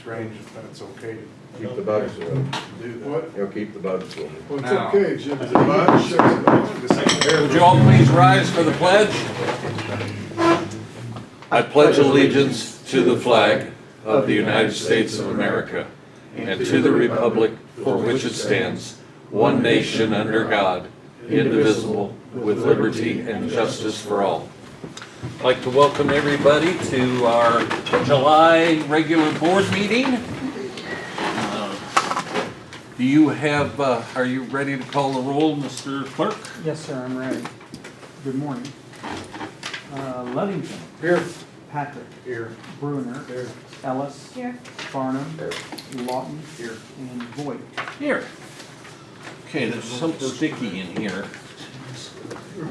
strange if that's okay Keep the bugs away. to do that. What? He'll keep the bugs away. Well, it's Now, okay, Jim. Is it much? Would you all please rise for the pledge? I pledge allegiance to the flag of the United States of America and to the republic for which it stands, one nation under God, indivisible, with liberty and justice for all. I'd like to welcome everybody to our July regular board meeting. Do you have, are you ready to call the roll, Mr. Clerk? Yes, sir, I'm ready. Good morning. Ludington. Here. Patrick. Here. Bruner. Here. Ellis. Here. Farnham. Here. Lawton. Here. And Voigt. Here. Okay, there's something sticky in here.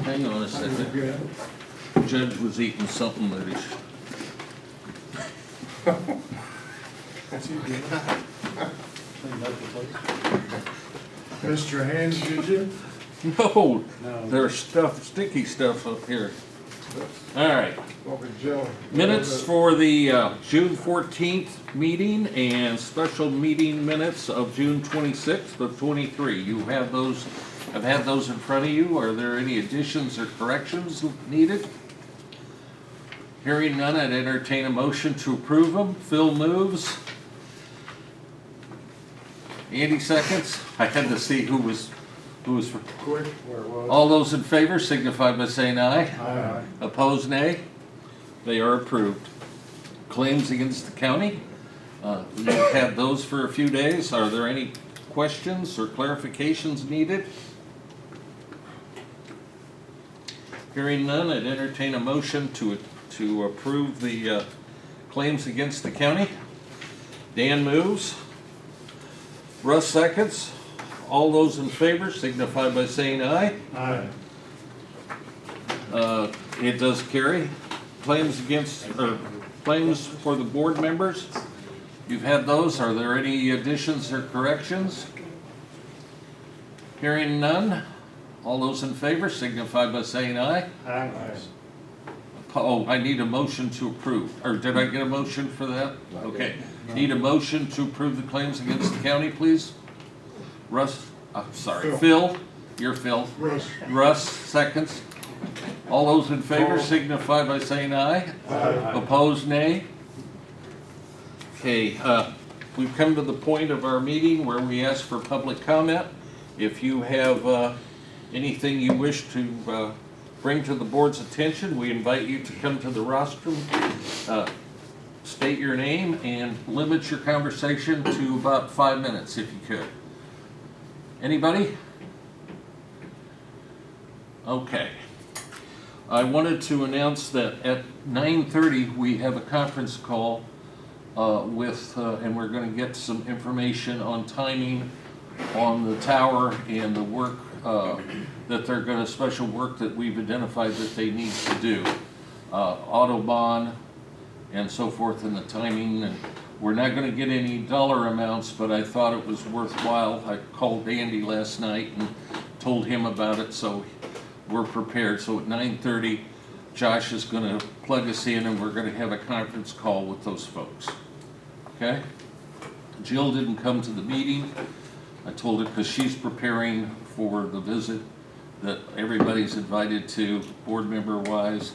Hang on a second. Judge was eating something that he Mr. Hands, did you? No, there's stuff, sticky stuff up here. All right, Welcome, Joe. minutes for the June 14th meeting and special meeting minutes of June 26th of 23. You have those, I've had those in front of you. Are there any additions or corrections needed? Hearing none, I'd entertain a motion to approve them. Phil moves. Andy seconds. I had to see who was Quick, where it was. all those in favor signify by saying aye. Aye. Opposed, nay. They are approved. Claims against the county. You've had those for a few days. Are there any questions or clarifications needed? Hearing none, I'd entertain a motion to approve the claims against the county. Dan moves. Russ seconds. All those in favor signify by saying aye. Aye. It does carry. Claims against, or claims for the board members. You've had those. Are there any additions or corrections? Hearing none. All those in favor signify by saying aye. Aye. Oh, I need a motion to approve. Or did I get a motion for that? Okay. Need a motion to approve the claims against the county, please? Russ, I'm sorry, Phil, you're Phil. Russ. Russ, seconds. All those in favor signify by saying aye. Aye. Opposed, nay. Okay, we've come to the point of our meeting where we ask for public comment. If you have anything you wish to bring to the board's attention, we invite you to come to the rostrum, state your name, and limit your conversation to about 5 minutes if you could. Anybody? Okay. I wanted to announce that at 9:30 we have a conference call and we're going to get some information on timing on the tower and the work that they're going to, special work that we've identified that they need to do. Autobahn and so forth, and the timing, and we're not going to get any dollar amounts, but I thought it was worthwhile. I called Andy last night and told him about it, so we're prepared. So at 9:30, Josh is going to plug us in, and we're going to have a conference call with those folks. Okay? Jill didn't come to the meeting. I told her because she's preparing for the visit that everybody's invited to, board member wise,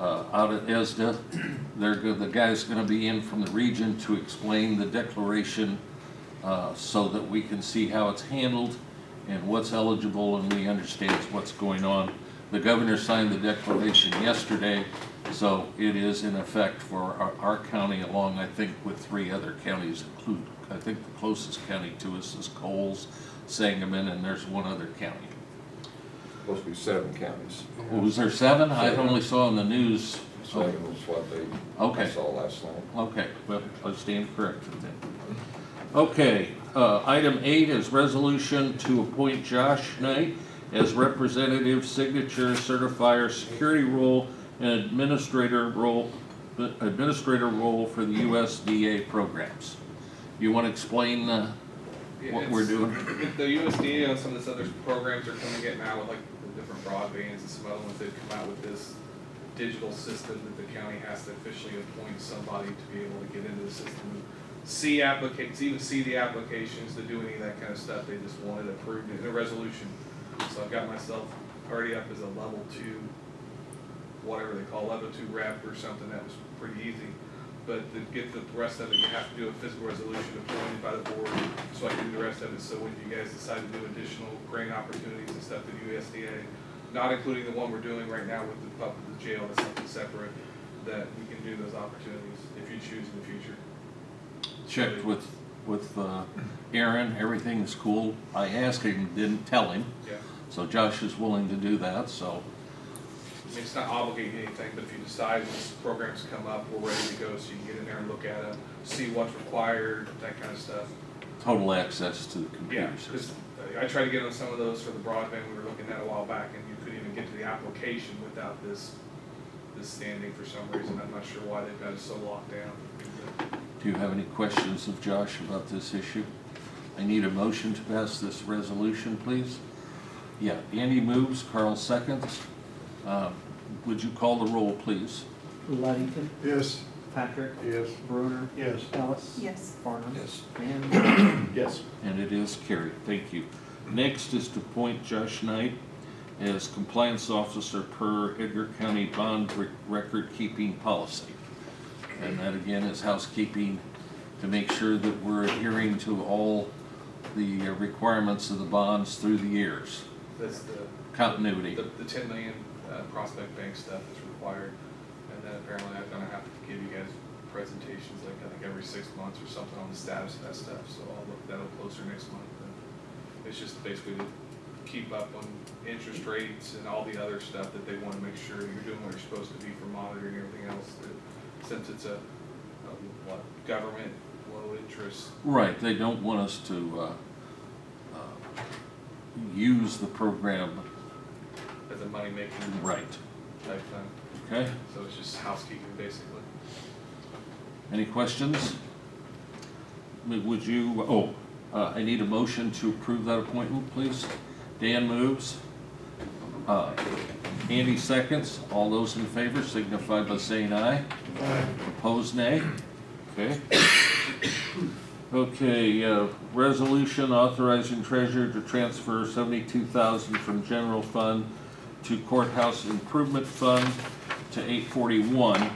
out at ESDA. The guy's going to be in from the region to explain the declaration so that we can see how it's handled and what's eligible, and we understand what's going on. The governor signed the declaration yesterday, so it is in effect for our county, along I think with 3 other counties, include I think the closest county to us is Coles, Sangamon, and there's 1 other county. Supposed to be 7 counties. Was there 7? I only saw on the news. Second was what they Okay. saw last night. Okay, well, I stand corrected then. Okay, item 8 is resolution to appoint Josh Knight as representative, signature, certifier, security role, and administrator role for the USDA programs. You want to explain what we're doing? The USDA and some of these other programs are coming in now with like the different broadbands and some other ones. They've come out with this digital system that the county has to officially appoint somebody to be able to get into the system. even see the applications, to do any of that kind of stuff. They just want it approved in a resolution. So I've got myself already up as a level 2, whatever they call level 2 rep or something. That was pretty easy. But to get the rest of it, you have to do a physical resolution appointed by the board, so I can do the rest of it. So when you guys decide to do additional grant opportunities and stuff through USDA, not including the one we're doing right now with the jail, that's something separate, that we can do those opportunities if you choose in the future. Checked with Aaron, everything's cool. I asked him, didn't tell him, Yeah. so Josh is willing to do that, so. I mean, it's not obligating anything, but if you decide when these programs come up, we're ready to go, so you can get in there and look at them, see what's required, that kind of stuff. Total access to the Yeah, computer because system. I tried to get on some of those for the broadband we were looking at a while back, and you couldn't even get to the application without this standing for some reason. I'm not sure why they've got it so locked down. Do you have any questions of Josh about this issue? I need a motion to pass this resolution, please. Yeah, Andy moves, Carl seconds. Would you call the roll, please? Ludington, Yes. Patrick, Yes. Bruner, Yes. Ellis. Yes. Farnum. Yes. And Yes. And it is carried, thank you. Next is to appoint Josh Knight as compliance officer per Edgar County bond record keeping policy. And that again is housekeeping to make sure that we're adhering to all the requirements of the bonds through the years. That's the Continuity. the 10 million prospect bank stuff is required. And then apparently I'm gonna have to give you guys presentations, like I think every 6 months or something on the status of that stuff. So I'll look that up closer next month. And it's just basically to keep up on interest rates and all the other stuff that they want to make sure you're doing what you're supposed to be for monitoring everything else. Since it's a government low interest. Right, they don't want us to use the program As a money-making right, type thing. okay? So it's just housekeeping, basically. Any questions? Would you, I need a motion to approve that appointment, please. Dan moves. Andy seconds. All those in favor signify by saying aye. Opposed, nay. Okay. Okay, resolution authorizing treasurer to transfer $72,000 from general fund to courthouse improvement fund to 841.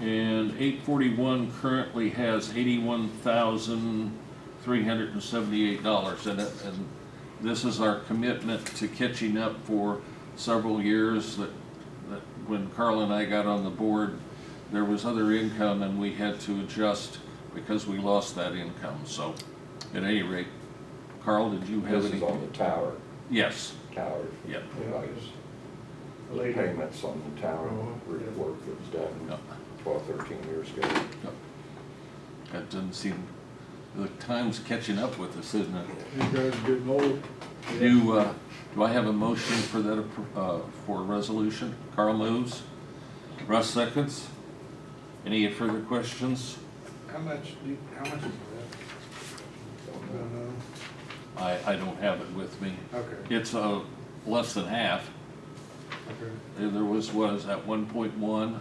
And 841 currently has $81,378 in it, and this is our commitment to catching up for several years that when Carl and I got on the board, there was other income and we had to adjust because we lost that income. So at any rate, Carl, did you have This any? is on the tower, Yes, yeah. The lady. Payments on the tower, Oh, yeah. work that was done no, 12, 13 years ago. no. That doesn't seem, the time's catching up with us, isn't it? You guys getting old. Do I have a motion for that, for a resolution? Carl moves. Russ seconds. Any further questions? How much is that? don't know. I don't have it with me. Okay, It's less than half. okay. There was at 1.1,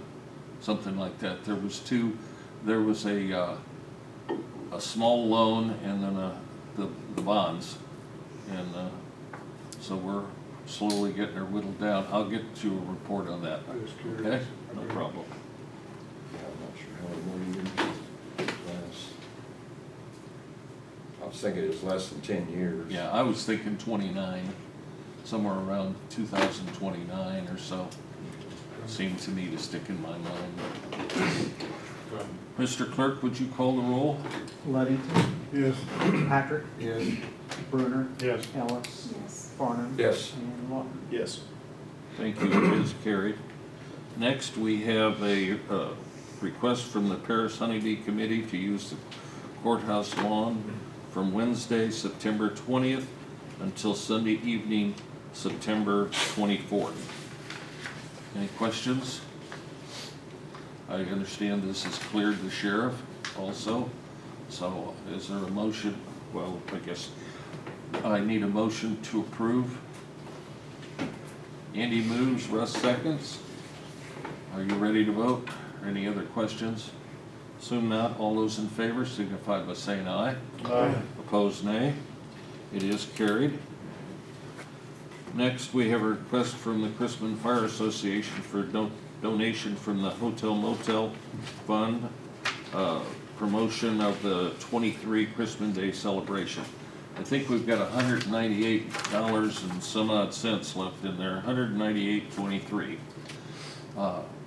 something like that. There was two, there was a small loan and then the bonds. And so we're slowly getting her whittled down. I'll get you a report on that. I was curious. Okay? No problem. Yeah, I'm not sure how many more years it lasts. I was thinking it was less than 10 years. Yeah, I was thinking 29, somewhere around 2029 or so. Seemed to me to stick in my mind. Mr. Clerk, would you call the roll? Ludington, Yes. Patrick, Yes. Bruner, Yes. Ellis, Yes. Farnum. Yes. And Lawton. Yes. Thank you, it is carried. Next, we have a request from the Paris Honeybee Committee to use the courthouse lawn from Wednesday, September 20th until Sunday evening, September 24th. Any questions? I understand this has cleared the sheriff also, so is there a motion? Well, I guess I need a motion to approve. Andy moves, Russ seconds. Are you ready to vote? Any other questions? Assume not. All those in favor signify by saying aye. Aye. Opposed, nay. It is carried. Next, we have a request from the Chrisman Fire Association for donation from the Hotel Motel Fund, promotion of the 23 Chrisman Day celebration. I think we've got $198 and some odd cents left in there, $198.23.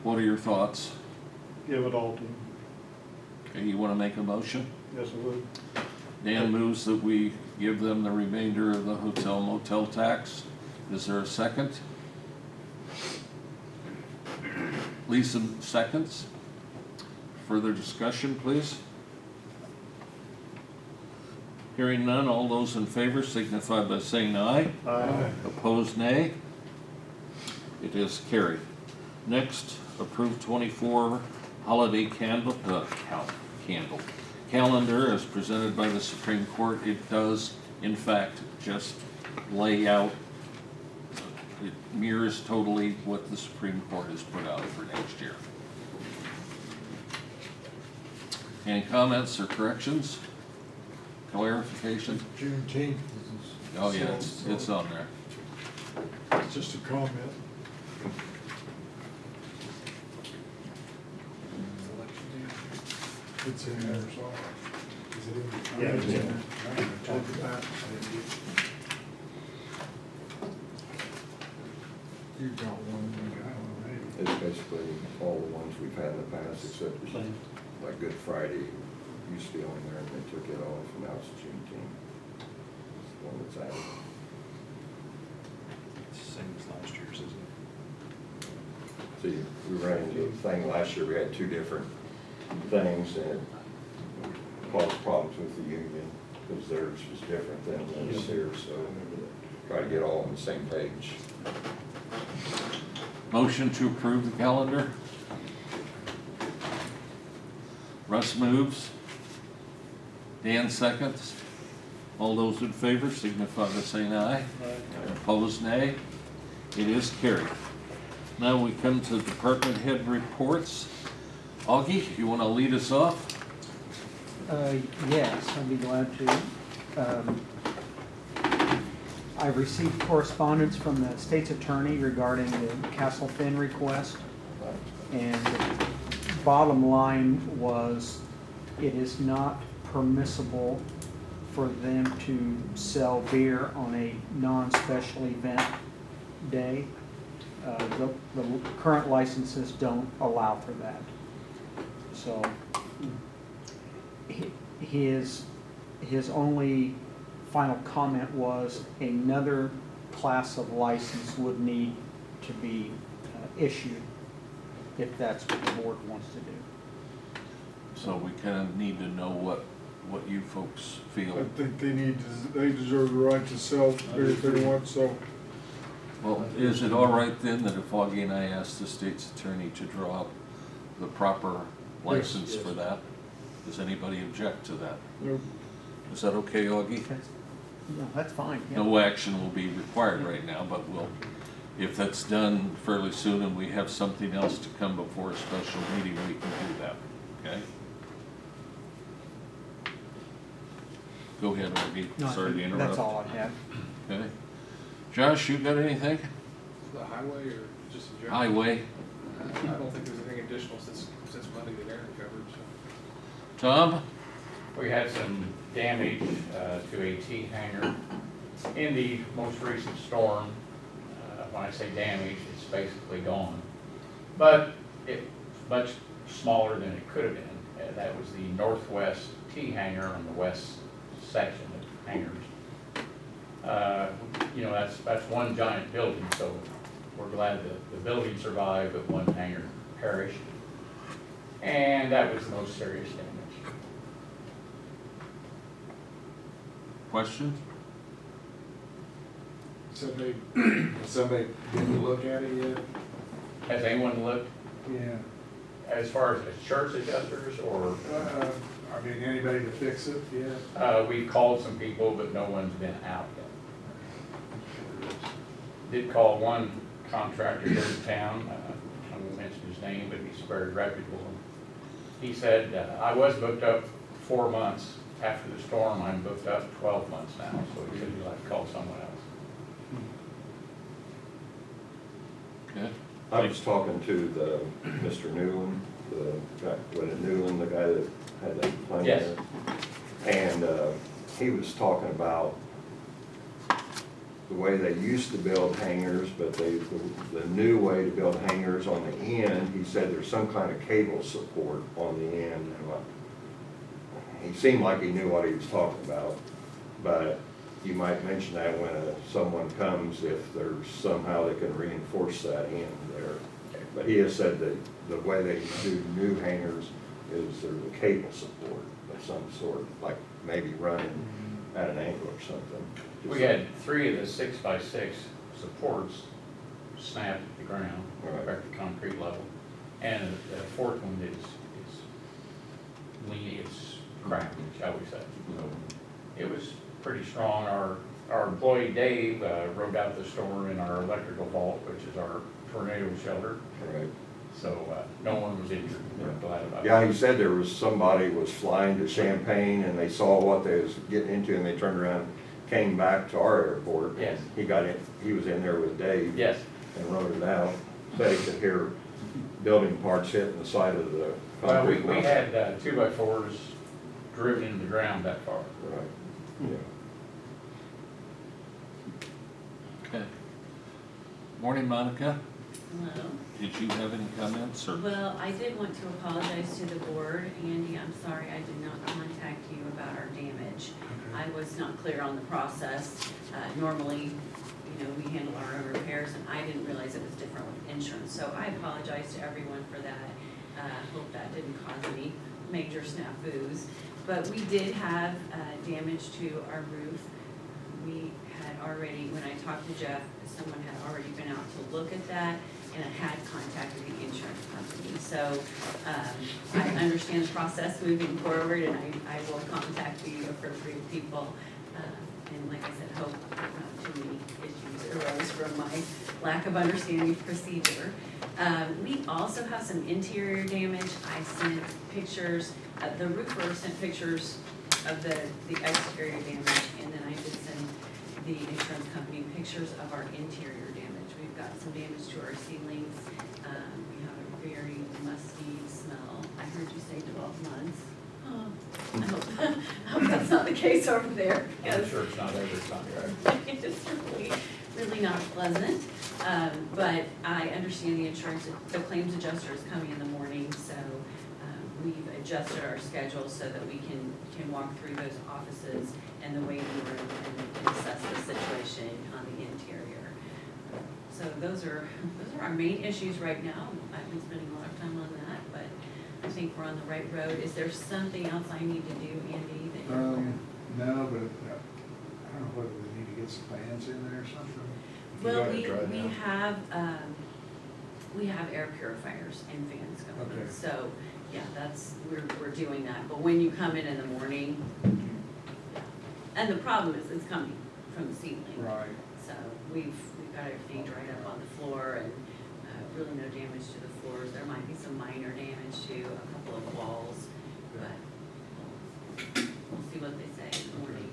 What are your thoughts? Give it all to him. Okay, you want to make a motion? Yes, I would. Dan moves that we give them the remainder of the hotel motel tax. Is there a second? Lisa seconds. Further discussion, please? Hearing none, all those in favor signify by saying aye. Aye. Opposed, nay. It is carried. Next, approve 24 holiday calendar as presented by the Supreme Court. It does, in fact, just lay out, it mirrors totally what the Supreme Court has put out for next year. Any comments or corrections? Clarification? Juneteenth. Oh, yeah, it's on there. It's just a comment. It's in there, so. Is it in the? Yeah, it's in there. I'm gonna check it out. You got one. I got one already. It's basically all the ones we've had in the past, except for like Good Friday used to be on there and they took it off, and now it's Juneteenth. It's the one that's added. Same as last year's, isn't it? See, we ran into a thing last year, we had two different things and it caused problems with the union because theirs was different than this here, so try to get all on the same page. Motion to approve the calendar. Russ moves. Dan seconds. All those in favor signify by saying aye. Opposed, nay. It is carried. Now we come to department head reports. Augie, you want to lead us off? Yes, I'd be glad to. I received correspondence from the state's attorney regarding the Castle Finn request. And the bottom line was, it is not permissible for them to sell beer on a non-special event day. The current licenses don't allow for that. So his only final comment was another class of license would need to be issued if that's what the board wants to do. So we kind of need to know what you folks feel. I think they deserve the right to sell beer if they want, so. Well, is it all right then that if Augie and I ask the state's attorney to draw up the proper license for that? Does anybody object to that? Nope. Is that okay, Augie? No, that's fine. Yeah. No action will be required right now, but if that's done fairly soon and we have something else to come before a special meeting, we can do that, okay? Go ahead, Augie. No, I Sorry to think interrupt. that's all I have. Okay. Josh, you got anything? The highway or just in general? Highway. I don't think there's anything additional since Monday that Aaron covered, so. Tom? We had some damage to a T-hanger in the most recent storm. When I say damage, it's basically gone. But it's much smaller than it could have been. That was the northwest T-hanger on the west section of hangars. You know, that's one giant building, so we're glad that the building survived, but one hangar perished. And that was the most serious damage. Questions? Somebody didn't look at it yet? Has anyone looked Yeah. as far as the church adjusters or? I mean, anybody to fix it yet? We've called some people, but no one's been out yet. Did call one contractor here in town, I won't mention his name, but he's very reputable. he said, I was booked up 4 months after the storm, I'm booked up 12 months now, so he said he'll have to call someone else. Okay. I was talking to the, Mr. Newland, the guy, was it Newland, the guy that had that plane Yes. there? And, he was talking about the way they used to build hangars, but the new way to build hangars on the end, he said there's some kind of cable support on the end. He seemed like he knew what he was talking about, but you might mention that when someone comes, if there's somehow they can reinforce that end there. But he has said that the way they do new hangars is there's a cable support of some sort, like maybe running at an angle or something. We had 3 of the 6x6 supports snapped at the ground, Right. at the concrete level. And the 4th one is leaning, it's cracked, shall we say. So it was pretty strong. Our employee Dave rode out the storm in our electrical vault, which is our tornado shelter. Right. So no one was injured. We're glad about it. Yeah, he said there was somebody was flying to Champaign and they saw what they was getting into and they turned around, came back to our airport. Yes. He got in, he was in there with Dave. Yes. And wrote it out. Said he could hear building parts hitting the side of the Well, we concrete. had 2x4s driven into the ground that far. Right, yeah. Okay. Morning, Monica. Hello. Did you have any comments or? Well, I did want to apologize to the board. Andy, I'm sorry I did not contact you about our damage. I was not clear on the process. Normally, you know, we handle our own repairs, and I didn't realize it was different with insurance. So I apologize to everyone for that. Hope that didn't cause any major snafus. But we did have damage to our roof. We had already, when I talked to Jeff, someone had already been out to look at that, and I had contacted the insurance company. So I understand the process moving forward, and I will contact the appropriate people. And like I said, hope not too many issues arose from my lack of understanding of procedure. We also have some interior damage. I sent pictures, the roofer sent pictures of the exterior damage, and then I did send the insurance company pictures of our interior damage. We've got some damage to our ceilings. We have a very musty smell. I heard you say 12 months. Oh, I hope that's not the case over there. I'm because sure it's not every contract. it's really not pleasant. But I understand the claims adjuster is coming in the morning, so we've adjusted our schedule so that we can walk through those offices and the waiting room and assess the situation on the interior. So those are our main issues right now. I've been spending a lot of time on that, but I think we're on the right road. Is there something else I need to do, Andy, that you're aware of? No, but I don't know whether we need to get some fans in there or something. If you Well, gotta dry down. we have air purifiers and fans going. Okay. So, yeah, we're doing that. But when you come in the morning, and the problem is it's coming from the ceiling. Right. So we've got everything dried up on the floor and really no damage to the floors. There might be some minor damage to a couple of walls, but we'll see what they say in the morning.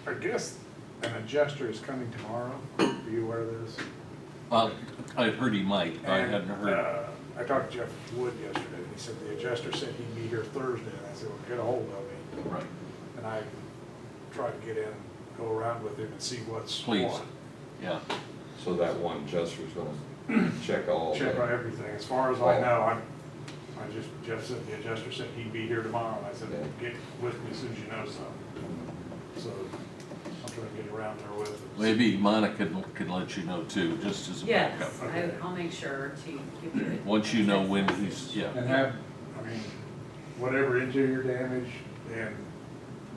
I guess an adjuster is coming tomorrow. Are you aware of this? I heard he might. I And, hadn't heard. I talked to Jeff Wood yesterday, and he said the adjuster said he'd be here Thursday, and I said, well, get a hold of me. Right. And I tried to get in, go around with him and see what's Please. what. Yeah. So that one adjuster's gonna check all. Check the- on everything. As far as I know, Jeff said the adjuster said he'd be here tomorrow, and I said, get with me as soon as you know something. So I'm trying to get around there with him. Maybe Monica can let you know too, just as a backup. Yes, I'll make sure to give you. Once you know when he's, yeah. And have, whatever interior damage, and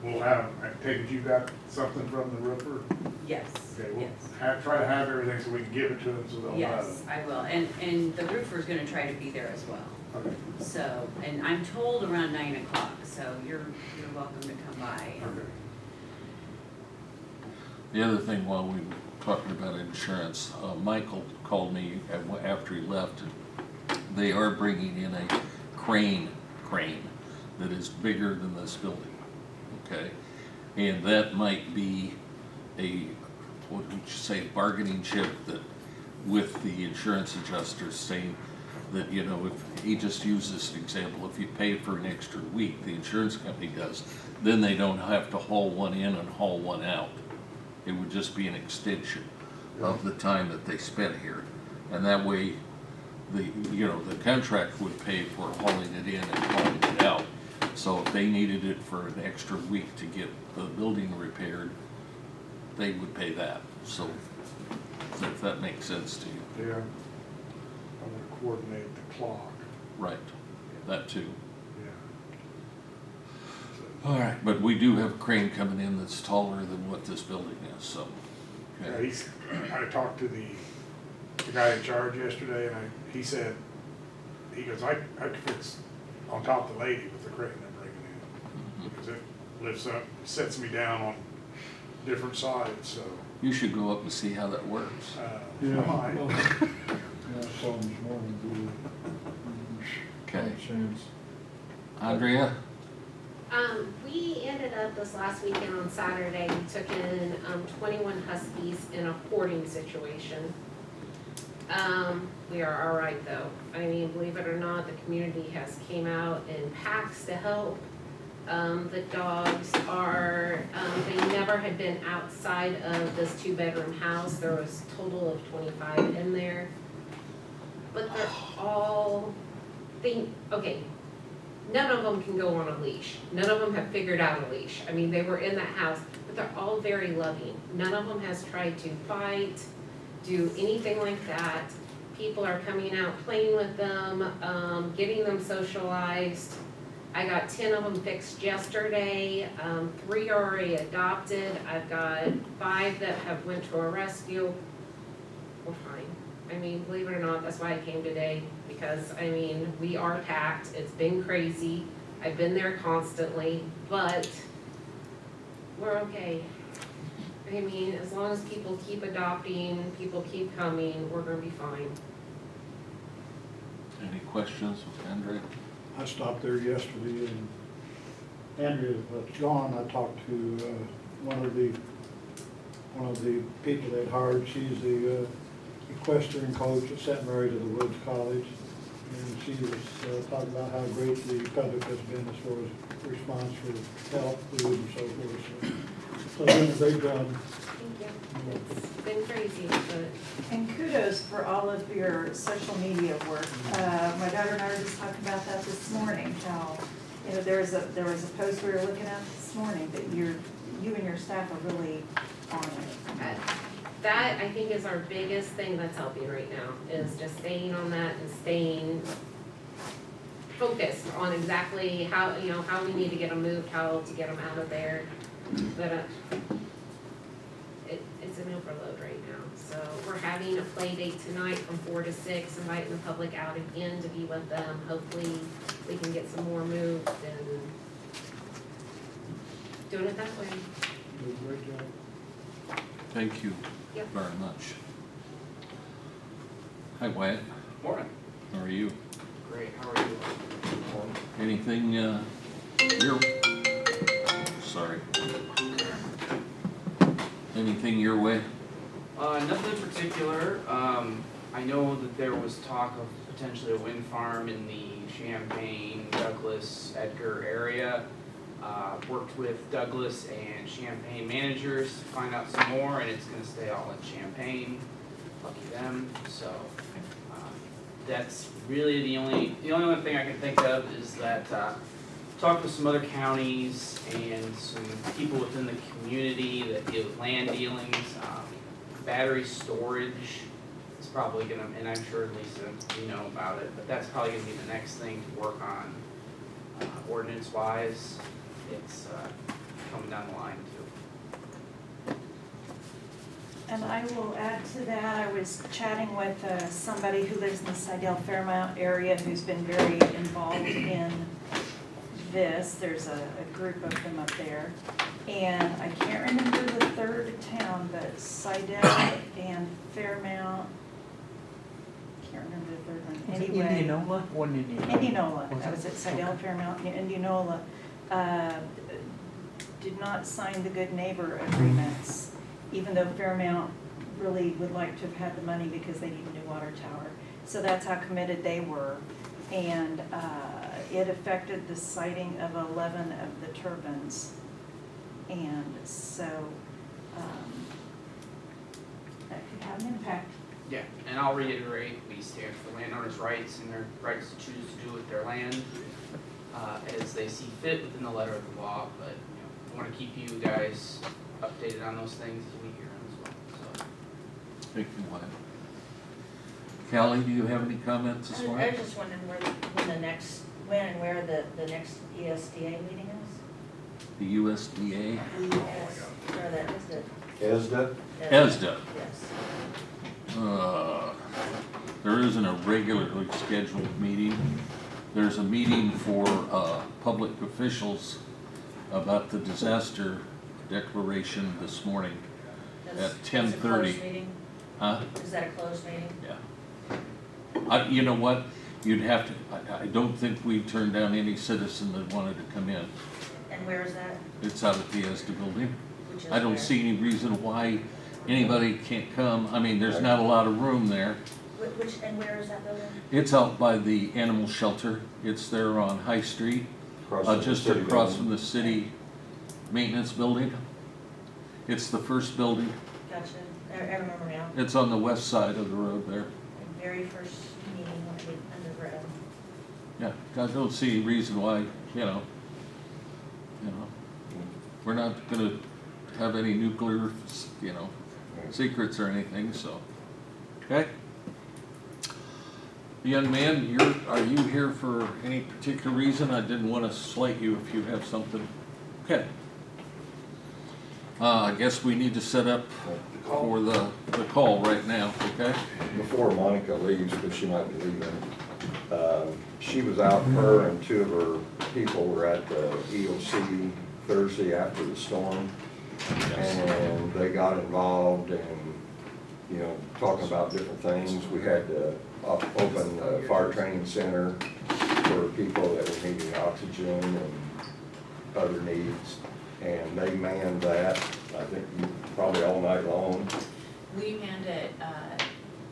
we'll have, I take it you got something from the roofer? Yes, Okay, we'll yes. try to have everything so we can give it to them so they'll know. Yes, I will. And the roofer's gonna try to be there as well. Okay, So, and I'm told around 9 o'clock, so you're welcome to come by. okay. The other thing while we were talking about insurance, Michael called me after he left they are bringing in a crane that is bigger than this building, okay? And that might be a, what would you say, bargaining chip that, with the insurance adjuster saying that, you know, if he just used this example, if you pay for an extra week, the insurance company does, then they don't have to haul one in and haul one out. It would just be an extension of the time that they spent here. And that way, the, you know, the contract would pay for hauling it in and hauling it out. So if they needed it for an extra week to get the building repaired, they would pay that. So if that makes sense to you. Yeah. I'm gonna coordinate the clock, Right, that too. yeah. All right, but we do have a crane coming in that's taller than what this building is, so. Yeah, Okay. I talked to the guy in charge yesterday, and he said, he goes, I could fix on top of the lady with the crane they're bringing in. Because it lifts up, sets me down on different sides, so, You should go up and see how that works. I Yeah. might. Yeah, I saw him this morning, Okay, chance. Andrea? We ended up this last weekend on Saturday, we took in, 21 huskies in a hoarding situation. We are all right though. I mean, believe it or not, the community has came out in packs to help. The dogs are, they never had been outside of this 2-bedroom house. There was a total of 25 in there. But they're all, okay, none of them can go on a leash. None of them have figured out a leash. I mean, they were in that house, but they're all very loving. None of them has tried to fight, do anything like that. People are coming out playing with them, getting them socialized. I got 10 of them fixed yesterday, 3 are already adopted. I've got 5 that have went to a rescue. We're fine. I mean, believe it or not, that's why I came today, because, I mean, we are packed, it's been crazy, I've been there constantly, but we're okay. I mean, as long as people keep adopting, people keep coming, we're gonna be fine. Any questions with Andrea? I stopped there yesterday and Andrea, John, I talked to one of the people they'd hired. She's the equestrian coach at St. Mary's of the Woods College. And she was talking about how great the public has been as far as response for help, food and so forth. So doing a great job. Thank you. It's been crazy, but And kudos for all of your social media work. My daughter and I were just talking about that this morning, how, you know, there was a post we were looking at this morning that you and your staff are really on it. that, I think, is our biggest thing that's helping right now, is just staying on that and staying focused on exactly how, you know, how we need to get them moved, how to get them out of there. But it's an overload right now. So we're having a play date tonight from 4 to 6, inviting the public out again to be with them. Hopefully, we can get some more moved and doing it that way. Did a great job. Thank you Yep. very much. Hi Wyatt, Morning. how are you? Great, how are you? Anything, sorry. Anything your way? Nothing in particular. I know that there was talk of potentially a wind farm in the Champaign, Douglas, Edgar area. Worked with Douglas and Champaign managers to find out some more, and it's gonna stay all in Champaign. Lucky them. So that's really the only other thing I can think of is that talked with some other counties and some people within the community that deal with land dealings. Battery storage is probably gonna, and I'm sure Lisa, you know about it, but that's probably gonna be the next thing to work on ordinance wise. It's coming down the line too. And I will add to that, I was chatting with somebody who lives in the Sidell Fairmount area who's been very involved in this. There's a group of them up there. And I can't remember the third town, but Sidell and Fairmount, can't can't remember the third one. Was it Anyway, Indianola? Wasn't Indianola? Indianola, Was I it? was at Sidell Fairmount, Indianola, did not sign the good neighbor agreements, even though Fairmount really would like to have had the money because they need a new water tower. So that's how committed they were. And it affected the siting of 11 of the turbines. And so that could have an impact. Yeah, and I'll reiterate, we stand for the landowner's rights and their rights to choose to do with their land as they see fit within the letter of the law, but, you know, I wanna keep you guys updated on those things as we hear them as well, so. Thank you, Wyatt. Callie, do you have any comments this I morning? was just wondering when and where the next ESDA meeting is? The USDA? Yes, where that is it? ESDA? ESDA. Yes. There isn't a regularly scheduled meeting. There's a meeting for public officials about the disaster declaration this morning That's- at is it a 10:30. closed meeting? Huh? Is that a closed meeting? Yeah. You know what? You'd have to, I don't think we turned down any citizen that wanted to come in. And where is that? It's out at the ESDA building. Which is I don't where? see any reason why anybody can't come. I mean, there's not a lot of room there. And where is that building? It's out by the animal shelter. It's there on High Street, Across from the just city across building. from the city maintenance building. It's the first building. Gotcha, I remember now, It's on the west side of the road there. the very first meeting when I did undergrad. Yeah, I don't see any reason why, you know, we're not gonna have any nuclear, secrets or anything, so, okay? Young man, are you here for any particular reason? I didn't wanna slight you if you have something. Okay. I guess we need to set up for the call right now, okay? Before Monica leaves, because she might be leaving, she was out, her and two of her people were at the EOC Thursday after the storm. And they got involved and, talking about different things. We had to open the fire training center for people that were needing oxygen and other needs. And they manned that, I think, probably all night long. We manned it,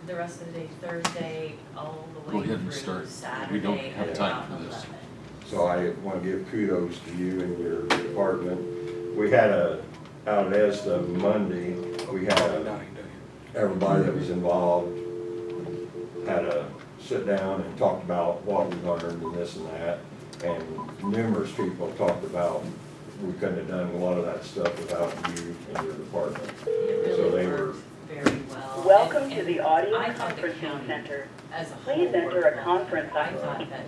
the rest of the day, Thursday, all the Go way ahead and through start. Saturday. We don't have at time about for this. 11. So I want to give kudos to you and your department. We had out at ESDA Monday, we had everybody that was involved had a sit down and talked about what we learned and this and that. And numerous people talked about we couldn't have done a lot of that stuff without you and your department. It So really they were- worked very well. Welcome And- to the and audio I thought the conferencing county center. As a whole. Please enter worked a well. conference I ID. thought that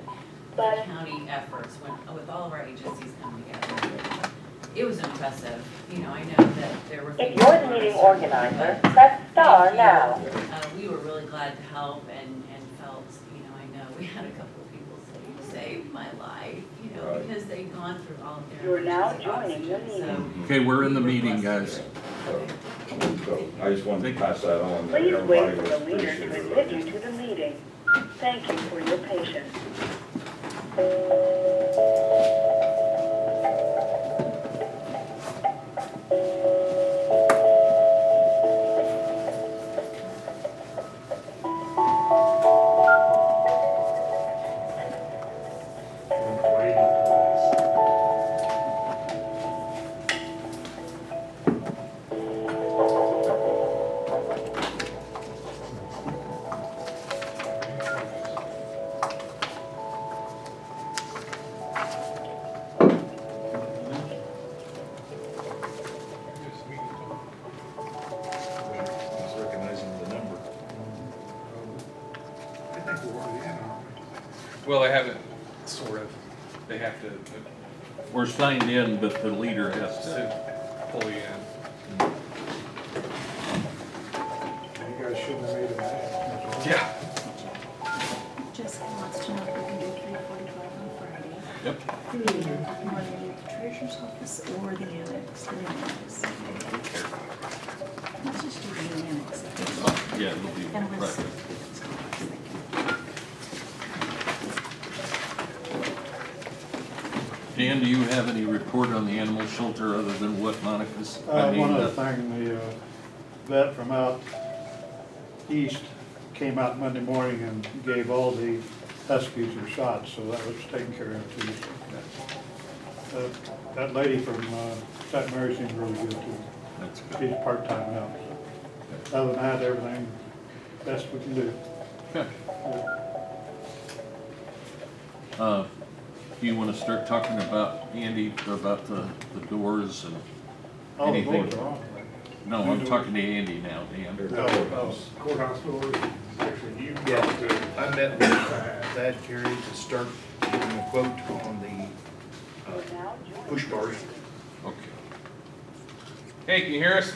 the county efforts, with all of our agencies coming together, it was impressive. I know that there were. If things you're that the were meeting uncertain, organizer, but press star thank you. now. We were really glad to help and felt, I know we had a couple of people say, you saved my life, Right. because they'd gone through all of their. You are now emergency joining the oxygen, so meeting. Okay, we're in the we were meeting, blessed. guys. So I just wanted to pass that on. that Please everybody wait for was the leader to appreciative of admit it. you to the meeting. Thank you for your patience. I was recognizing the number. I think we're already in, aren't we? Well, they haven't, sort of, they have to We're signed in, but the leader has to. pull you in. You guys shouldn't have made it mad. Yeah. Jessica wants to know if we can do 3:45 on Friday. Yep. You want to do the treasurer's office or the annex? The annex. Let's just do the annex. Yeah, it'll be And let's, right. that's what I was thinking. Dan, do you have any report on the animal shelter other than what Monica's? One other thing, the vet from out east came out Monday morning and gave all the huskies their shots, so that was taken care of too. That lady from St. Mary seems really good too. That's good. She's part-time now. Other than that, everything best we can do. Okay. Do you want to start talking about, Andy, about the doors and All the anything? doors are on. No, I'm talking to Andy now, Dan. Courthouse doors, actually, you Yeah. talked to. I met with Thad Carey to start giving a quote on the push bars. Okay. Hey, can you hear us?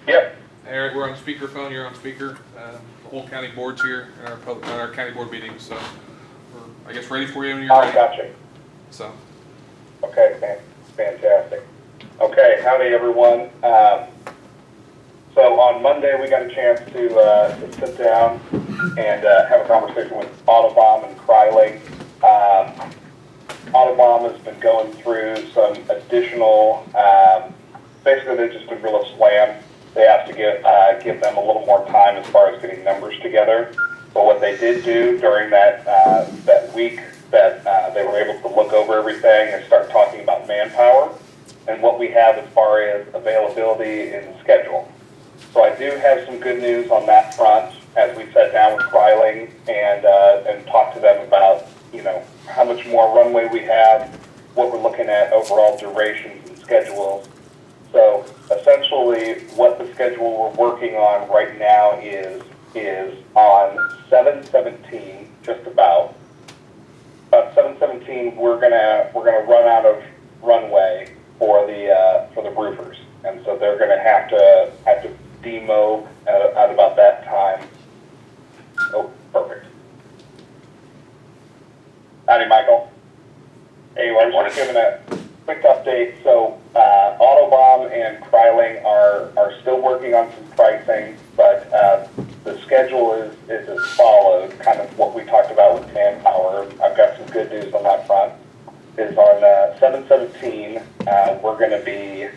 Yep. Eric, we're on speakerphone, you're on speaker. The whole county board's here in our county board meeting, so we're, I guess, ready for you when you're ready. Gotcha. So, Okay, fantastic. Okay, howdy everyone. So on Monday, we got a chance to sit down and have a conversation with Autobahn and Cryling. Autobahn has been going through some additional, basically they've just been real slammed. They have to give them a little more time as far as getting numbers together. But what they did do during that week that they were able to look over everything and start talking about manpower and what we have as far as availability and schedule. So I do have some good news on that front as we sat down with Cryling and talked to them about, you know, how much more runway we have, what we're looking at overall durations and schedules. So essentially what the schedule we're working on right now is on 7/17, just about 7/17, we're gonna run out of runway for the roofers, and so they're gonna have to demo at about that time. Oh, perfect. Howdy, Michael. Hey, I was just giving a quick update. So Autobahn and Cryling are still working on some pricing, but the schedule is as follows, kind of what we talked about with manpower. I've got some good news on that front. Is on 7/17, we're going to be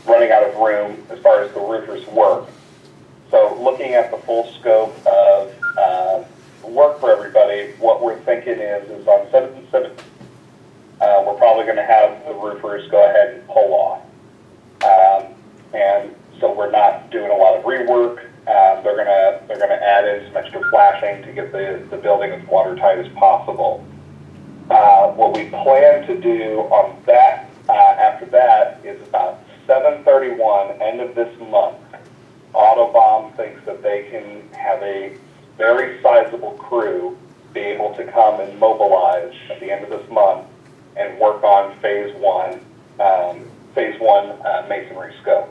running out of room as far as the roofers work. So looking at the full scope of work for everybody, what we're thinking is on 7/17, we're probably going to have the roofers go ahead and pull off. And so we're not doing a lot of rework. They're gonna add in some extra flashing to get the building as watertight as possible. What we plan to do on that after that is about 7/31, end of this month. Autobahn thinks that they can have a very sizable crew be able to come and mobilize at the end of this month and work on phase one masonry scope.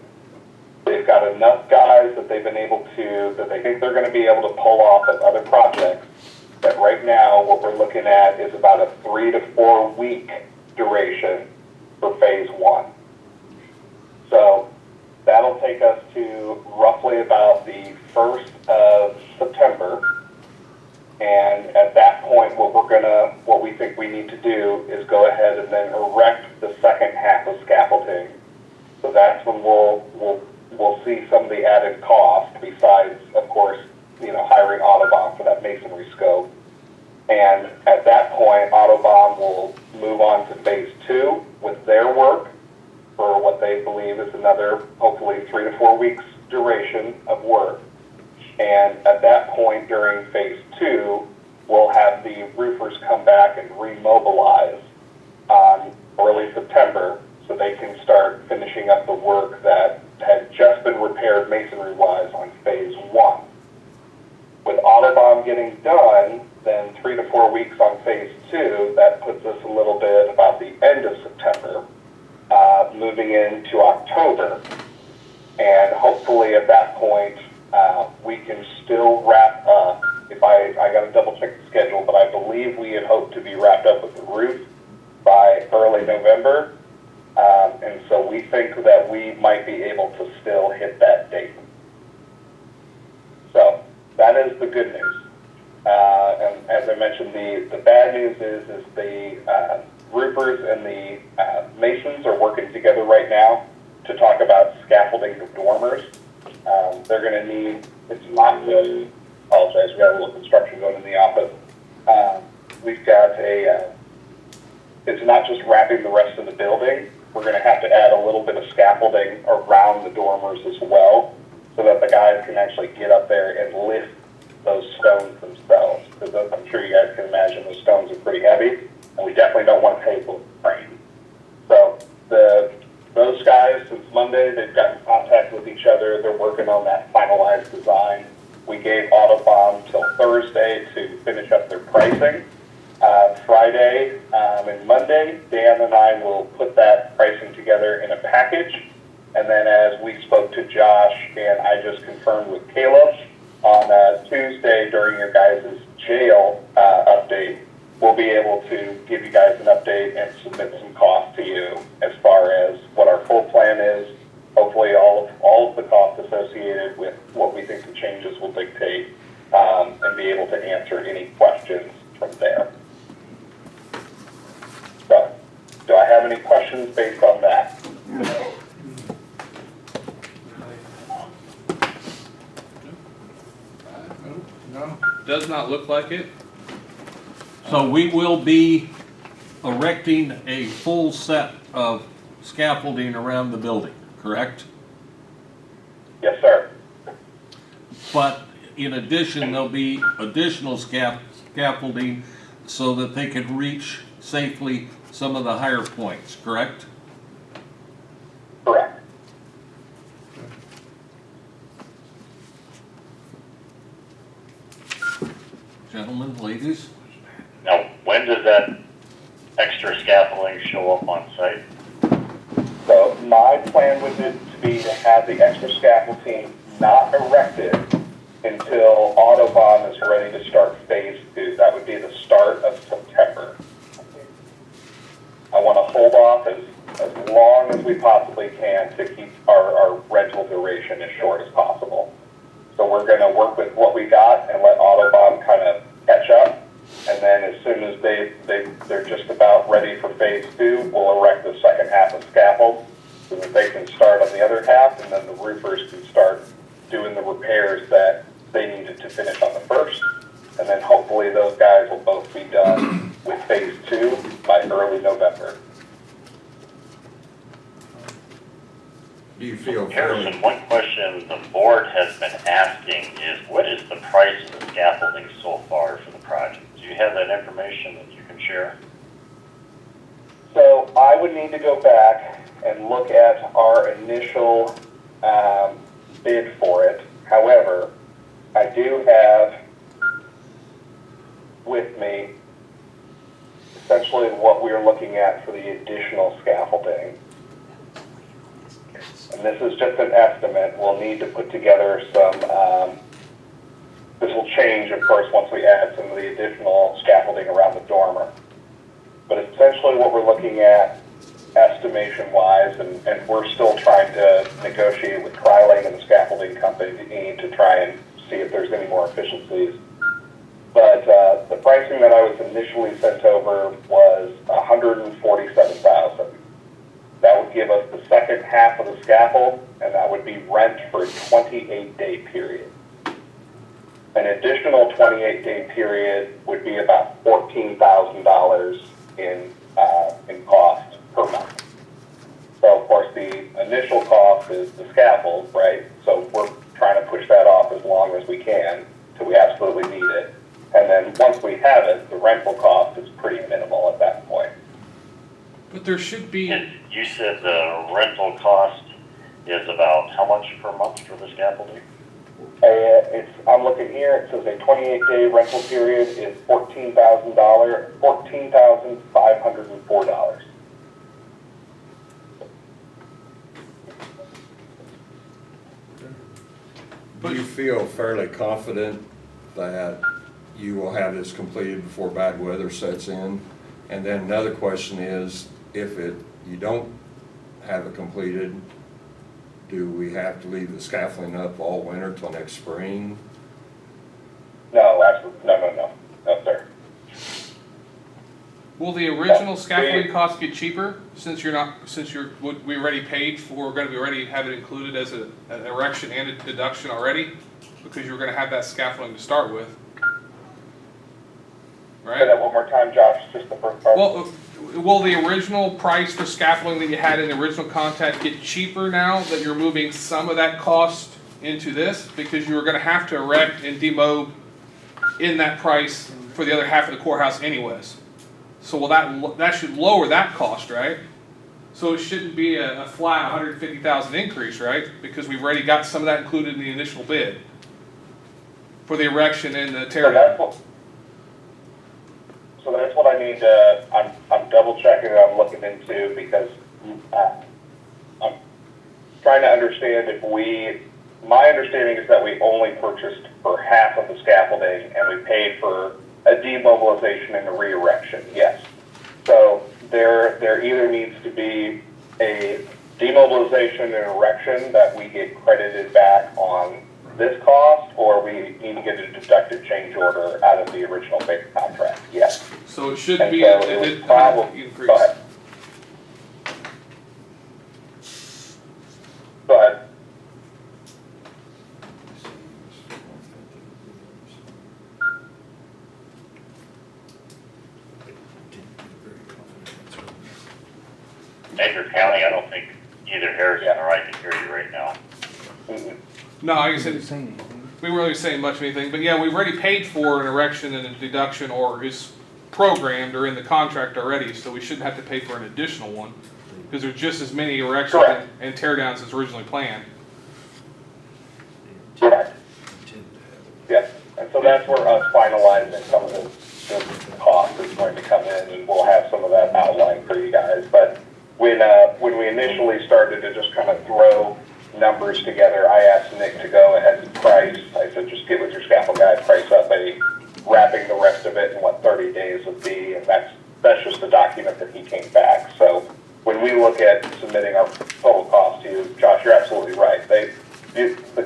They've got enough guys that they've been able to, that they think they're going to be able to pull off of other projects, that right now what we're looking at is about a 3 to 4 week duration for phase one. So that'll take us to roughly about the 1st of September. And at that point, what we think we need to do is go ahead and then erect the second half of scaffolding. So that's when we'll see some of the added cost besides, of course, hiring Autobahn for that masonry scope. And at that point, Autobahn will move on to phase 2 with their work for what they believe is another, hopefully 3 to 4 weeks duration of work. And at that point, during phase 2, we'll have the roofers come back and remobilize on early September so they can start finishing up the work that had just been repaired masonry-wise on phase 1. With Autobahn getting done, then 3 to 4 weeks on phase 2, that puts us a little bit about the end of September, moving into October. And hopefully at that point, we can still wrap up. I got to double check the schedule, but I believe we had hoped to be wrapped up with the roof by early November. And so we think that we might be able to still hit that date. So that is the good news. And as I mentioned, the bad news is the roofers and the masons are working together right now to talk about scaffolding the dormers. They're gonna need, it's not good, apologize, we got a little construction going in the office. We've got it's not just wrapping the rest of the building, we're gonna have to add a little bit of scaffolding around the dormers as well, so that the guys can actually get up there and lift those stones themselves. Because I'm sure you guys can imagine those stones are pretty heavy, and we definitely don't want to pay for the frame. So those guys, since Monday, they've gotten in contact with each other. They're working on that finalized design. We gave Autobahn till Thursday to finish up their pricing. Friday and Monday, Dan and I will put that pricing together in a package. And then as we spoke to Josh and I just confirmed with Caleb, on Tuesday during your guys' jail update, we'll be able to give you guys an update and submit some costs to you as far as what our full plan is. Hopefully all of the costs associated with what we think the changes will dictate, and be able to answer any questions from there. So, do I have any questions based on that? No? Does not look like it. So we will be erecting a full set of scaffolding around the building, correct? Yes, sir. But in addition, there'll be additional scaffolding so that they can reach safely some of the higher points, correct? Correct. Gentlemen, ladies? Now, when does that extra scaffolding show up on site? So my plan was it to be to have the extra scaffolding not erected until Autobahn is ready to start phase 2. That would be the start of September. I want to hold off as long as we possibly can to keep our rental duration as short as possible. So we're going to work with what we got and let Autobahn kind of catch up. And then as soon as they're just about ready for phase 2, we'll erect the second half of scaffold so that they can start on the other half, and then the roofers can start doing the repairs that they needed to finish on the first. And then hopefully those guys will both be done with phase 2 by early November. Do you feel Harrison, one question the board has been asking is, what is the price of the scaffolding so far for the project? Do you have that information that you can share? So I would need to go back and look at our initial bid for it. However, I do have with me essentially what we are looking at for the additional scaffolding. And this is just an estimate. We'll need to put together some, this will change, of course, once we add some of the additional scaffolding around the dormer. But essentially what we're looking at estimation-wise, and we're still trying to negotiate with Kryling and the scaffolding company to try and see if there's any more efficiencies. But the pricing that I was initially sent over was $147,000. That would give us the second half of the scaffold, and that would be rent for a 28-day period. An additional 28-day period would be about $14,000 in cost per month. So of course the initial cost is the scaffold, right? So we're trying to push that off as long as we can till we absolutely need it. And then once we have it, the rental cost is pretty minimal at that point. But there should be. And you said the rental cost is about how much per month for the scaffolding? I'm looking here, it says a 28-day rental period is $14,504. Do you feel fairly confident that you will have this completed before bad weather sets in? And then another question is, if you don't have it completed, do we have to leave the scaffolding up all winter till next spring? No, absolutely, no. Will the original scaffolding cost get cheaper since we already paid for, we're gonna be already have it included as an erection and a deduction already? Because you were gonna have that scaffolding to start with. Say Right? that one more time, Josh, just the first part. Well, will the original price for scaffolding that you had in the original contract get cheaper now that you're moving some of that cost into this? Because you were gonna have to erect and demob in that price for the other half of the courthouse anyways. So will that should lower that cost, right? So it shouldn't be a flat 150,000 increase, right? Because we've already got some of that included in the initial bid for the erection and the tear down. So that's what I need to, I'm double checking and I'm looking into because I'm trying to understand my understanding is that we only purchased for half of the scaffolding and we paid for a demobilization and a re-erection, yes. So there either needs to be a demobilization and erection that we get credited back on this cost, or we need to get a deducted change order out of the original base contract, yes. So it should And be so an it was probably- increase. Go ahead. Go ahead. Edgar County, I don't think either Harrison or I can hear you right now. No, like I said, Didn't say anything. we weren't really saying much of anything, but yeah, we've already paid for an erection and a deduction, or is programmed or in the contract already, so we shouldn't have to pay for an additional one, because there's just as many erections Correct. and tear downs as originally planned. Correct. Yes, and so that's where us finalizing some of the cost is going to come in, and we'll have some of that outlined for you guys. But when we initially started to just kind of throw numbers together, I asked Nick to go ahead and price. I said, just get with your scaffold guy, price up wrapping the rest of it in what 30 days would be, and that's just the document that he came back. So when we look at submitting our total cost to you, Josh, you're absolutely right. The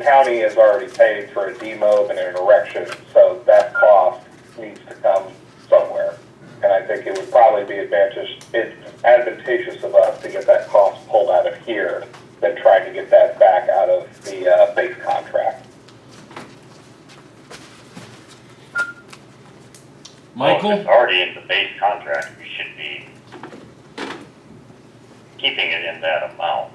county has already paid for a demob and an erection, so that cost needs to come somewhere. And I think it would probably be advantageous of us to get that cost pulled out of here than trying to get that back out of the base contract. Michael? Well, if it's already in the base contract, we should be keeping it in that amount.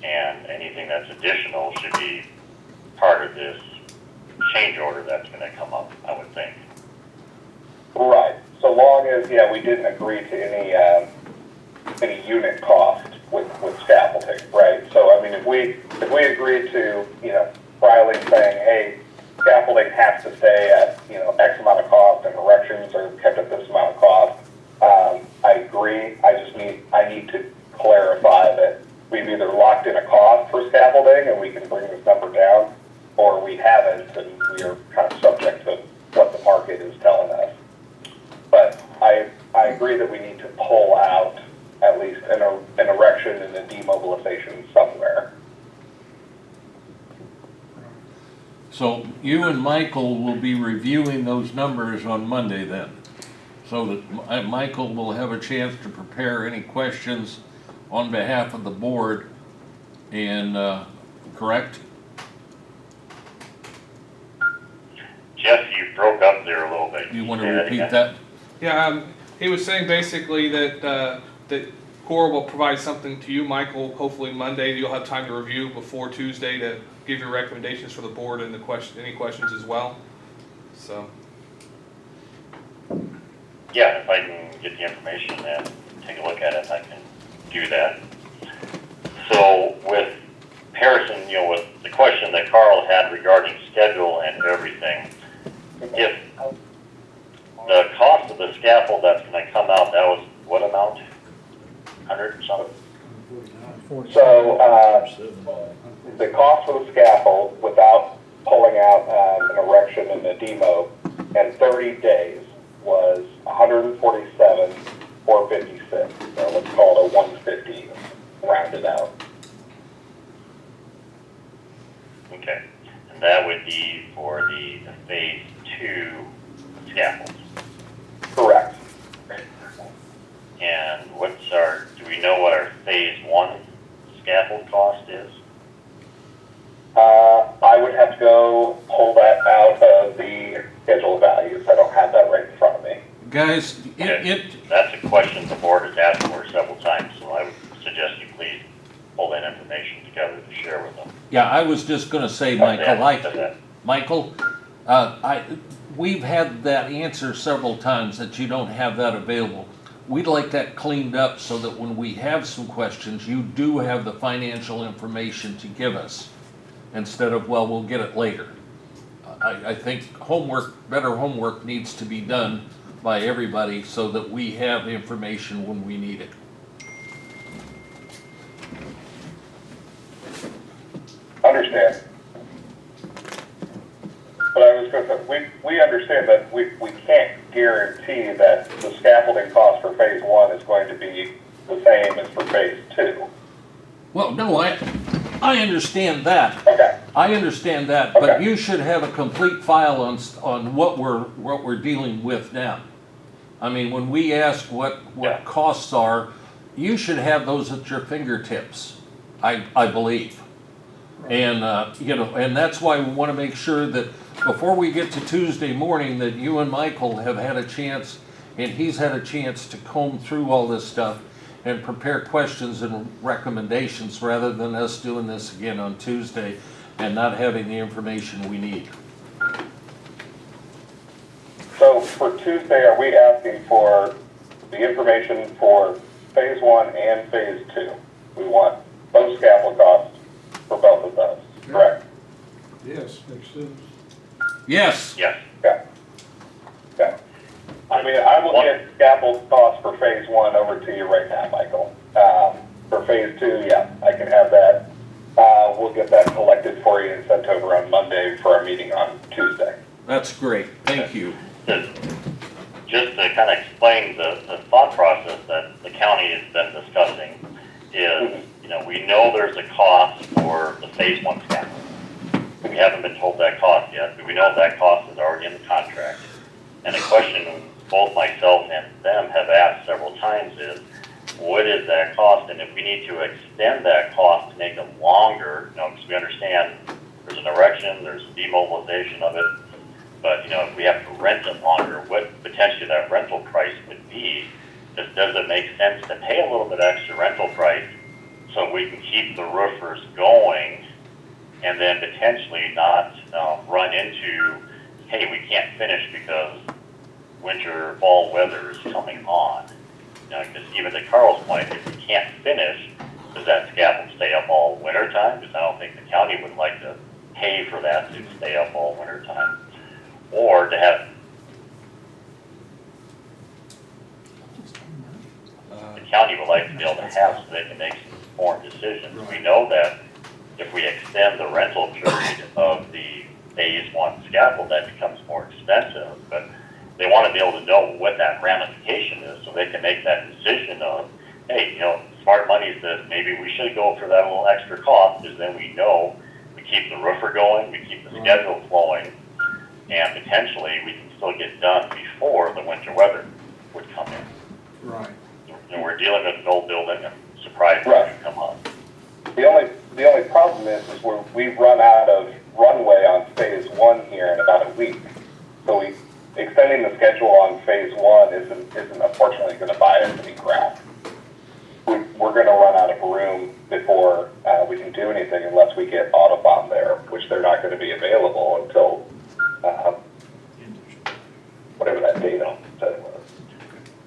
And anything that's additional should be part of this change order that's gonna come up, I would think. Right, so long as, we didn't agree to any unit cost with scaffolding, right? So, I mean, if we agreed to, Riley saying, hey, scaffolding has to stay at, X amount of cost and erections are kept at this amount of cost, I agree. I need to clarify that we've either locked in a cost for scaffolding and we can bring this number down, or we haven't and we are kind of subject to what the market is telling us. But I agree that we need to pull out at least an erection and a demobilization somewhere. So you and Michael will be reviewing those numbers on Monday then? So that Michael will have a chance to prepare any questions on behalf of the board and, correct? Jeff, you broke up there a little bit. You want to Say repeat again? that? Yeah, he was saying basically that Core will provide something to you, Michael, hopefully Monday. You'll have time to review before Tuesday to give your recommendations for the board and any questions as well. So. Yeah, if I can get the information and take a look at it, I can do that. So with Harrison, with the question that Carl had regarding schedule and everything, if the cost of the scaffold that's gonna come out, that was what amount? 100 and something? So, the cost for the scaffold without pulling out an erection and a demo in 30 days was $147,456. So let's call it a 150 rounded out. Okay, and that would be for the phase 2 scaffolds. Guys, Okay. That's a question the board has asked for several times, so I would suggest you please pull that information together to share with them. yeah, I was just gonna say, Michael, we've had that answer several times that you don't have that available. We'd like that cleaned up so that when we have some questions, you do have the financial information to give us, instead of, well, we'll get it later. I think better homework needs to be done by everybody so that we have information when we need it. Understand. But I was going to say, we understand that we can't guarantee that the scaffolding cost for phase one is going to be the same as for phase two. Well, no, I understand that. Okay. I understand that, but you should have a complete file on what we're dealing with now. I mean, when we ask what costs are, you should have those at your fingertips, I believe. And, and that's why we want to make sure that before we get to Tuesday morning, that you and Michael have had a chance, and he's had a chance to comb through all this stuff and prepare questions and recommendations, rather than us doing this again on Tuesday and not having the information we need. So for Tuesday, are we asking for the information for phase one and phase two? We want both scaffold costs for both of those, correct? Yes. Makes sense. Yes. Yes. Okay. Okay. I mean, I will get scaffold costs for phase one over to you right now, Michael. For phase two, yeah, I can have that. We'll get that collected for you and sent over on Monday for our meeting on Tuesday. That's great, thank you. Just to kind of explain the thought process that the county has been discussing is, we know there's a cost for the phase one scaffold. We haven't been told that cost yet, but we know that cost is already in the contract. And the question both myself and them have asked several times is, what is that cost? And if we need to extend that cost to make it longer, because we understand there's an erection, there's demobilization of it, but, if we have to rent it longer, what potentially that rental price would be, does it make sense to pay a little bit extra rental price so we can keep the roofers going and then potentially not run into, hey, we can't finish because winter, fall weather is coming on. Because even to Carl's point, if we can't finish, does that scaffold stay up all winter time? Because I don't think the county would like to pay for that to stay up all winter time. Or to have the county would like to be able to have so they can make some informed decisions. We know that if we extend the rental period of the phase one scaffold, that becomes more expensive, but they want to be able to know what that ramification is so they can make that decision of, hey, smart money says maybe we should go for that little extra cost, because then we know we keep the roofer going, we keep the schedule flowing, and potentially we can still get done before the winter weather would come in. Right. And we're dealing with an old building, and surprises can come up. The only problem is we've run out of runway on phase one here in about a week. So extending the schedule on phase one isn't unfortunately going to buy us any ground. We're going to run out of room before we can do anything unless we get Autobahn there, which they're not going to be available until whatever that date on said was.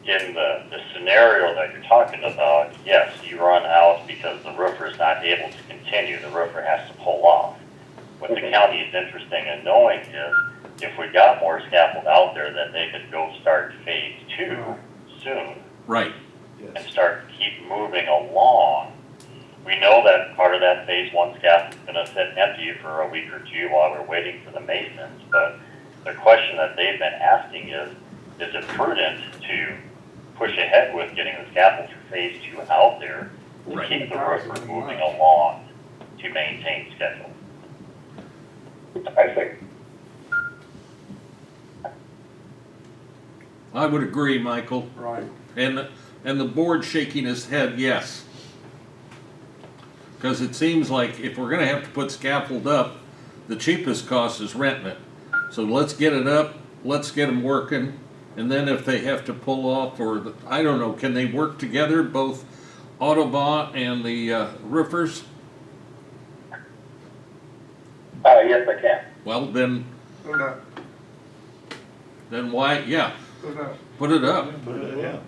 In the scenario that you're talking about, yes, you run out because the roofer is not able to continue. The roofer has to pull off. What the county is interested in knowing is if we got more scaffold out there, that they could go start phase two soon. Right. And start to keep moving along. We know that part of that phase one scaffold is going to sit empty for a week or two while we're waiting for the maintenance, but the question that they've been asking is it prudent to push ahead with getting the scaffold for phase two out there to keep the roofer moving along to maintain schedule? I think. I would agree, Michael. Right. And the board shaking his head, yes. Because it seems like if we're gonna have to put scaffold up, the cheapest cost is renting it. So let's get it up, let's get them working, And then if they have to pull off, or, I don't know, can they work together, both Autobahn and the roofers? Yes, I can. Well, then Put it up, why, yeah, put it up. put it up. Yeah.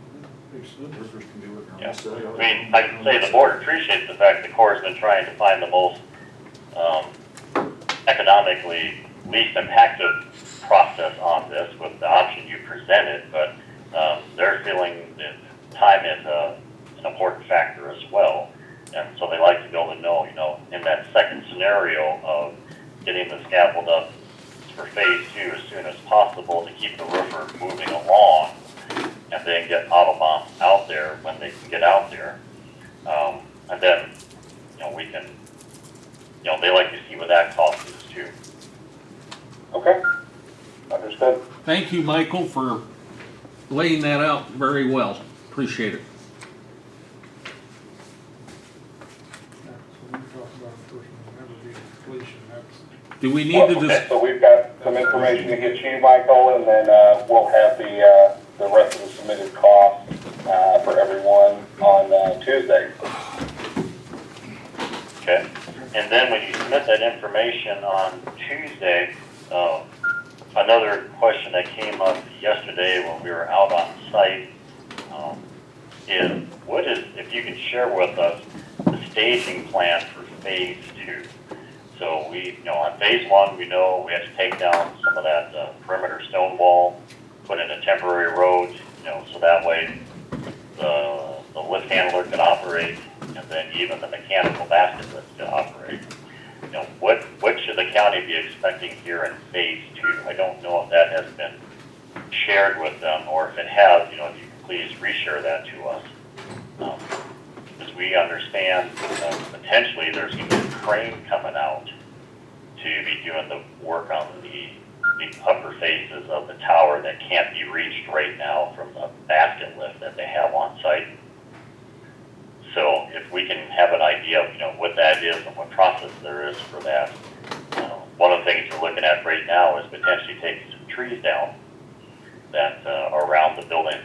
Yeah. I mean, I can say the board appreciates the fact the Corps has been trying to find the most economically least impactful process on this with the option you presented, but they're feeling that time is an important factor as well. And so they like to be able to know, in that second scenario of getting the scaffold up for phase 2 as soon as possible to keep the roofer moving along, and then get Autobahn out there when they can get out there. And then, we can, they like to see what that cost is too. Okay, understood. Thank you, Michael, for laying that out very well. Appreciate it. Yeah, so we talked about a person will never be in completion, that's. Do we need to just, So we've got some information to get you, Michael, and then we'll have the rest of the submitted costs for everyone on Tuesday. Okay, and then when you submit that information on Tuesday, another question that came up yesterday when we were out on site is, if you could share with us the staging plan for phase 2. So on phase 1, we know we have to take down some of that perimeter stone wall, put in a temporary road, so that way the lift handler can operate, and then even the mechanical basket lift can operate. What should the county be expecting here in phase 2? I don't know if that has been shared with them, or if it has, if you can please reshare that to us. As we understand, potentially there's going to be a crane coming out to be doing the work on the upper phases of the tower that can't be reached right now from the basket lift that they have on site. So if we can have an idea of what that is and what process there is for that. One of the things we're looking at right now is potentially taking some trees down that are around the building.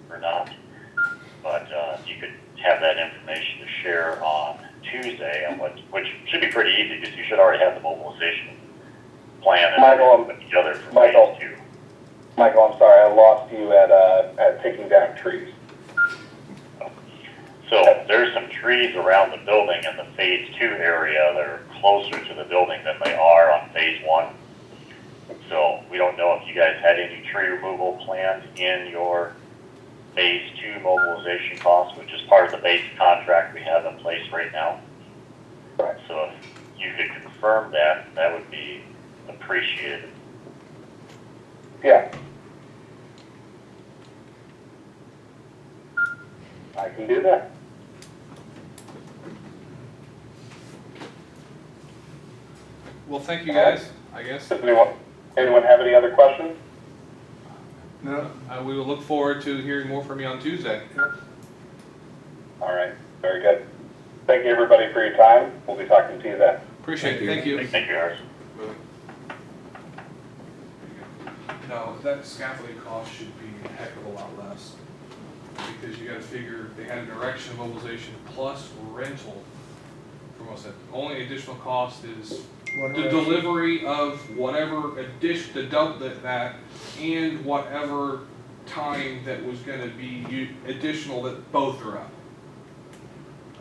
Or not. But you could have that information to share on Tuesday, and which should be pretty easy because you should already have the mobilization plan and everything put together for phase 2. Michael, I'm sorry, I lost you at taking down trees. So there's some trees around the building in the phase 2 area that are closer to the building than they are on phase 1. So we don't know if you guys had any tree removal planned in your phase 2 mobilization costs, which is part of the base contract we have in place right now. Right. So if you could confirm that, that would be appreciated. Yeah. I can do that. Well, thank you guys, I guess. Does anyone have any other questions? No. We will look forward to hearing more from you on Tuesday. All right, very good. Thank you, everybody, for your time. We'll be talking to you then. Appreciate it, thank you. Thank you, Harrison. No, that scaffolding cost should be a heck of a lot less. Because you gotta figure, they had a direction mobilization plus rental for most of that. Only additional cost is the delivery of whatever addition, the dump that, and whatever time that was gonna be additional that both are up.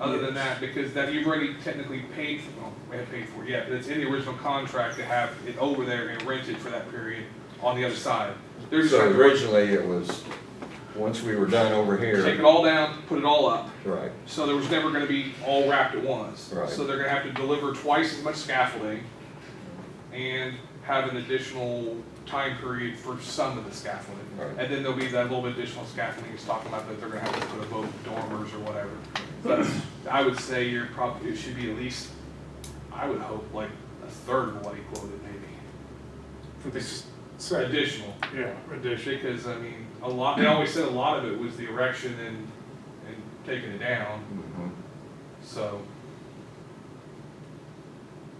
Other than that, because that you've already technically paid for, well, we haven't paid for it yet, but it's in the original contract to have it over there and rented for that period on the other side. They're just So trying to originally it was, once we were done over here. take it all down, put it all up. Right. So there was never gonna be all wrapped at once. Right. So they're gonna have to deliver twice as much scaffolding and have an additional time period for some of the scaffolding. Right. And then there'll be that little bit additional scaffolding he's talking about that they're gonna have to put above dormers or whatever. But I would say it should be at least, I would hope, like a third of what he quoted maybe. For this Additional. Yeah, addition. Because, I mean, they always said a lot of it was the erection and taking it down. So.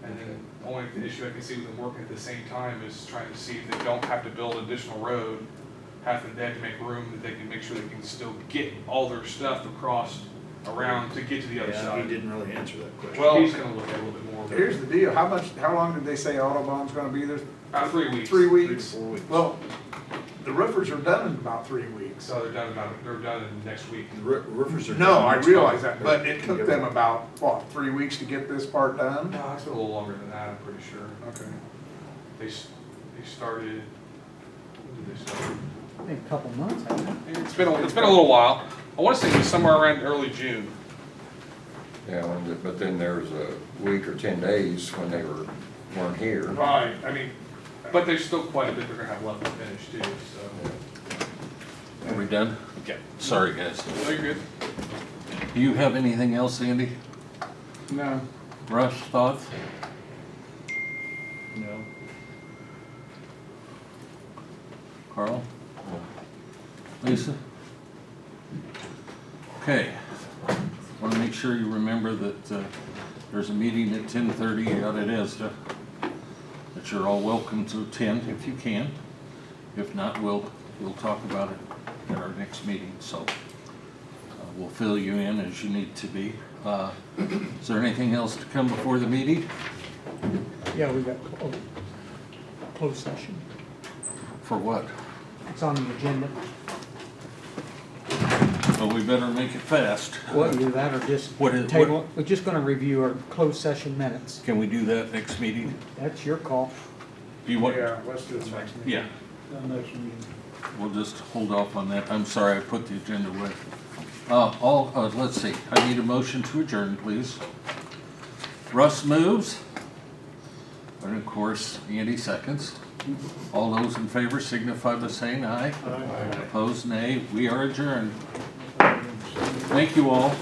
And then the only issue I can see with them working at the same time is trying to see if they don't have to build an additional road. They have to make room that they can make sure they can still get all their stuff across around to get to the other Yeah, side. he didn't really answer that question. Well, he's gonna look at it a little bit more. but- Here's the deal, how long did they say Autobahn's gonna be there? About 3 weeks. 3 3 to weeks? 4 weeks. Well, the roofers are done in about 3 weeks. So they're done in next week. The roofers are. No, done I next realize month. that, but it took them about, what, 3 weeks to get this part done? No, it's been a little longer than that, I'm pretty sure. Okay. They started, when did they start? I think a couple months, hasn't it? It's been a little while. I wanna say it was somewhere around early June. Yeah, but then there's a week or 10 days when they weren't here. Right, I mean, but there's still quite a bit they're gonna have left to finish too, so. Are we done? Okay. Sorry, guys. No, you're good. Do you have anything else, Andy? No. Russ, thoughts? No. Carl? Lisa? Okay. Want to make sure you remember that there's a meeting at 10:30 out at ESDA that you're all welcome to attend if you can. If not, we'll talk about it at our next meeting. So we'll fill you in as you need to be. Is there anything else to come before the meeting? Yeah, we got closed session. For what? It's on the agenda. Well, we better make it fast. Well, either that or just What is- table, we're just gonna review our closed session minutes. Can we do that next meeting? That's your call. Do you want? Yeah, let's do it next meeting. Yeah, Next meeting. we'll just hold off on that. I'm sorry, I put the agenda away. Let's see, I need a motion to adjourn, please. Russ moves. And of course, Andy seconds. All those in favor signify by saying aye. Aye. Opposed, nay. We are adjourned. Thank you all.